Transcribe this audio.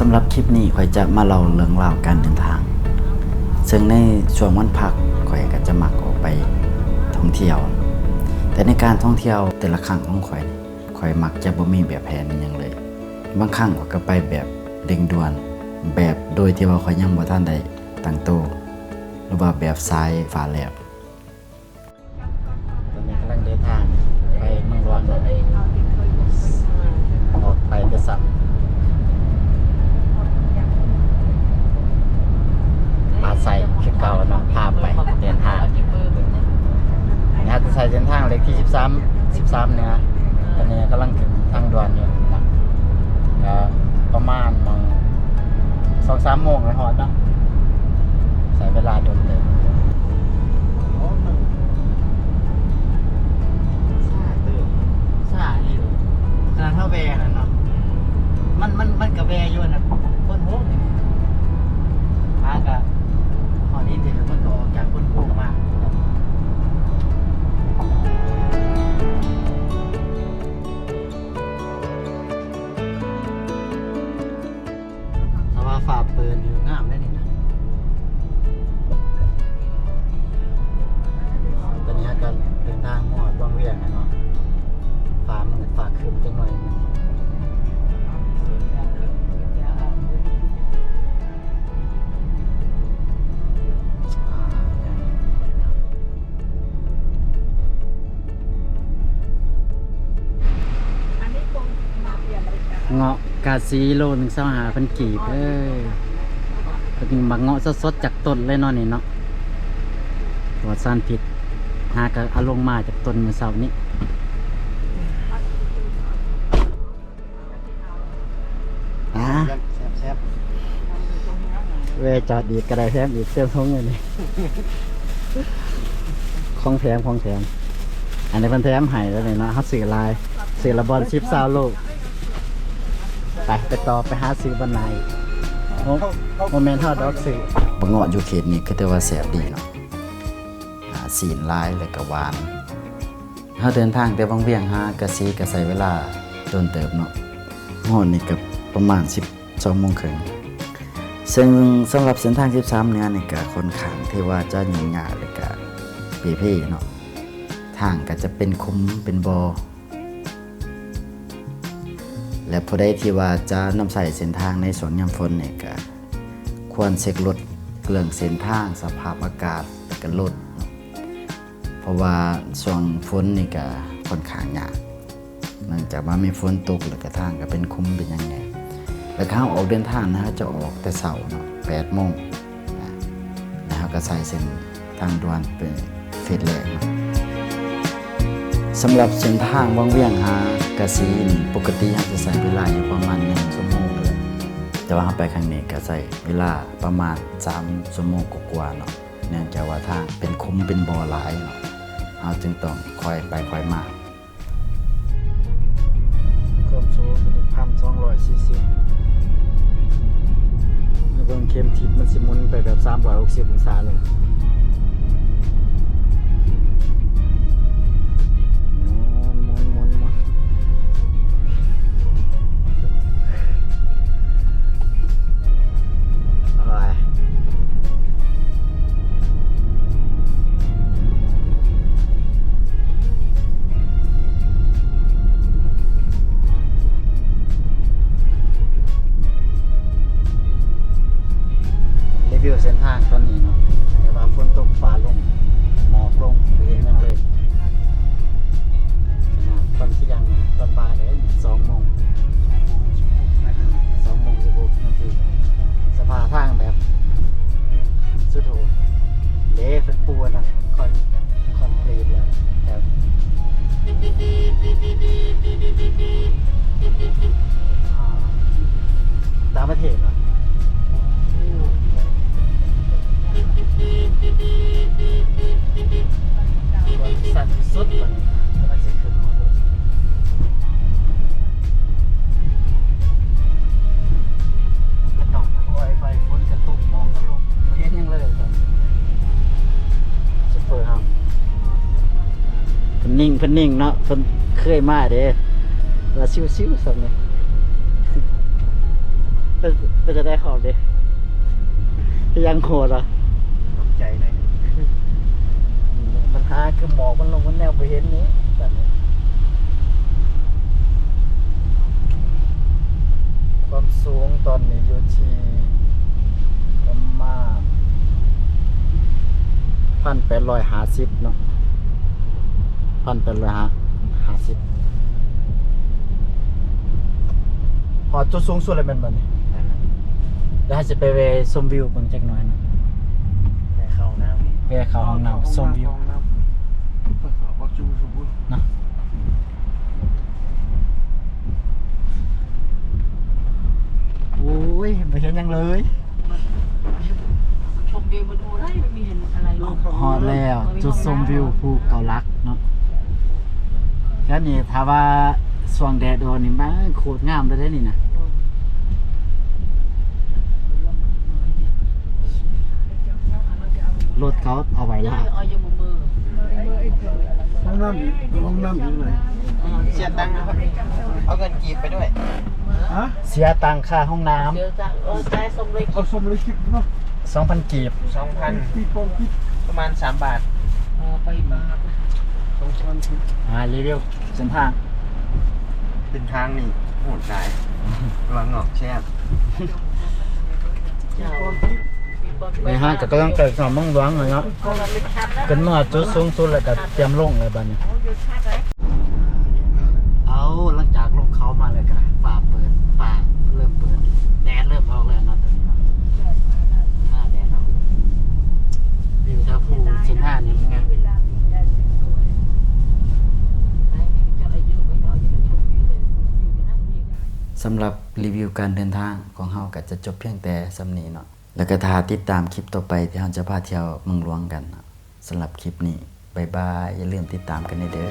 ำหรับคลิปนี้ข่อยจะมาเล่าเรื่องราวการเดินทางซึ่งในช่วงวันพักข่อยก็จะมักออกไปท่องเที่ยวแต่ในการท่องเที่ยวแต่ละครั้งของข่อยมักจะบ่มีแบบแผนอหยังเลยบางครั้งก็ไปแบบเร่งด่วนแบบโดยที่ว่าข่อยยังบ่ทันได้ตั้งโตหรือว่าแบบสายฟ้าแลบตอนนี้กำลังเดินทางไปเมืองร้อนออกไปกระสับมาใส่คือเก่าเนาะพาไปเดินทางนะจะใส่เดินทางเลขที่13เนี่ยตอนนี้กำลังถึงทางด่วนอยู่นะประมาณ2-3 โมงแล้วฮอดเนาะใส่เวลาโดนเต็มซาอีกขนาดเท่าแวนั่นเนาะมันกับแวอยู่นะคนโหนี่พากะหอนี้เดี๋ยวมันก็ออกจากคนโหมาสภาพฝ่าเปิดอยู่งามได้นี่นะตอนนี้ก็เดินทางหมดวังเวียงนะเนาะฟ้ามันฟ้าคืนจังหน่อยนึงเงาะกาซีโลนึง25,000 กีบเป็นบักเงาะสดๆจากต้นเลยเนาะนี่เนาะปลอดสารพิษหากเอาลงมาจากต้นมื้อเช้านี้แซ่บเวจอดอีกก็ได้แถมอีกเต็มท้องเลยนี่ของแถมอันนี้เพิ่นแถมให้แล้วนี่เนาะเฮาซื้อลายซื้อละบอล10-20 โลไปต่อไปหาซื้อบนไหนโมเมนต์ทอดดอกซื้อบะเงาะอยู่เขตนี้ก็ถือว่าแซ่บดีเนาะสีนลายแล้วก็หวานเฮาเดินทางแต่บางเวียงหากะซีก็ใช้เวลาโดนเติบเนาะฮอดนี่ก็ประมาณ12 โมงครึ่งซึ่งสำหรับเส้นทาง13เนี่ยนี่ก็ค่อนข้างที่ว่าจะยุ่งยากแล้วก็เพ่ๆเนาะทางก็จะเป็นคุ้มเป็นบ่อและผู้ใดที่ว่าจะนำใส่เส้นทางในช่วงยามฝนเนี่ยก็ควรเช็ครถเรื่องเส้นทางสภาพอากาศกับรถเพราะว่าช่วงฝนนี่ก็ค่อนข้างยากเนื่องจากว่ามีฝนตกแล้วก็ทางก็เป็นคุ้มเป็นยังไงแล้วเขาออกเดินทางนะจะออกแต่เช้าเนาะ8 โมงนะครับก็ใส่เส้นทางด่วนเป็นเฟสแรกเนาะสำหรับเส้นทางวังเวียงหากะซีนปกติจะใช้เวลาอยู่ประมาณ1 ชั่วโมงเลยแต่ว่าไปครั้งนี้ก็ใช้เวลาประมาณ3 ชั่วโมงกว่าๆเนาะเนื่องจากว่าทางเป็นคุ้มเป็นบ่อหลายเนาะเราจึงต้องค่อยไปค่อยมาความสูง1,240ในเบิ่งเข็มทิศมันสิหมุนไปแบบ360 องศาเลยวิวเส้นทางตอนนี้เนาะแต่ว่าฝนตกฟ้าลงหมอกลงเห็นยังเลยตอนที่ยังตอนบ่ายเลย2 โมง16 นาทีสภาพทางแบบสุดโหดเละเป็นปูนะคอนกรีตแล้วแต่ต่างประเทศเหรอสั่นสุดเลยมันจะขึ้นมาเลยกระตอกแล้วก็ไฟฝนกระตุกมองกระลุกเห็นยังเลยตอนซุปเปอร์ฮัมเพิ่นนิ่งเนาะเพิ่นเคยมาเด้ว่าซิวๆซั่นเลย เป็นจะได้ขอบดิยังโหดอ่ะ ตกใจเลยมันหาคือหมอกมันลงมันแนวไปเห็นนี้แบบนี้ความสูงตอนนี้อยู่ที่ประมาณ1,850เนาะ1,850พอจุดสูงสุดเลยเป็นแบบนี้เดี๋ยวให้จะไปเวชมวิวเบิ่งจักหน่อยเนาะ ไปเข้าน้ำ เวเข้าห้องน้ำชมวิวเนาะโอ้ยไม่เห็นยังเลย ชมวิวมาดูได้ไม่มีเห็นอะไรหรอก ฮอดแล้วจุดชมวิวภูเกาลักเนาะแค่นี้ถ้าว่าสว่างแดดโดนนี่บ้าโคตรงามเลยได้นี่นะรถเขาเอาไว้ ย่า ละ เอาอยู่มือ ห้องน้ำอยู่ไหนเสียตังค์นะครับเอาเงินกีบไปด้วย เสียตังค่าห้องน้ เดี๋ยวจะใจสมเลย เอาสมเลยคิดเนาะ ำ 2,000 กีบ 2,000ประมาณ3 บาท ไปมา รีวิวเส้นทาง เป็นทางนี่โหดสายระวังหงอกแช่บ ไปห้างก็กำลังเกิดความมั่งหวังเลยเนาะเป็นเมื่อจุดสูงสุดแล้วก็เตรียมลงเลยบ้านี้เอาหลังจากลงเขามาเลยก็ฝ่าเปิดฝ่าเริ่มเปิดแดดเริ่มออกแล้วเนาะตอนนี้เนาะแดดออกวิวทางภูเส้นทางนี่มันไง สำหรับรีวิวการเดินทางของเฮาก็จะจบเพียงแต่สำนี้เนาะแล้วก็ถ้าติดตามคลิปต่อไปที่เฮาจะพาเที่ยวเมืองหลวงกันเนาะสำหรับคลิปนี้บ๊ายบายอย่าลืมติดตามกันเด้อ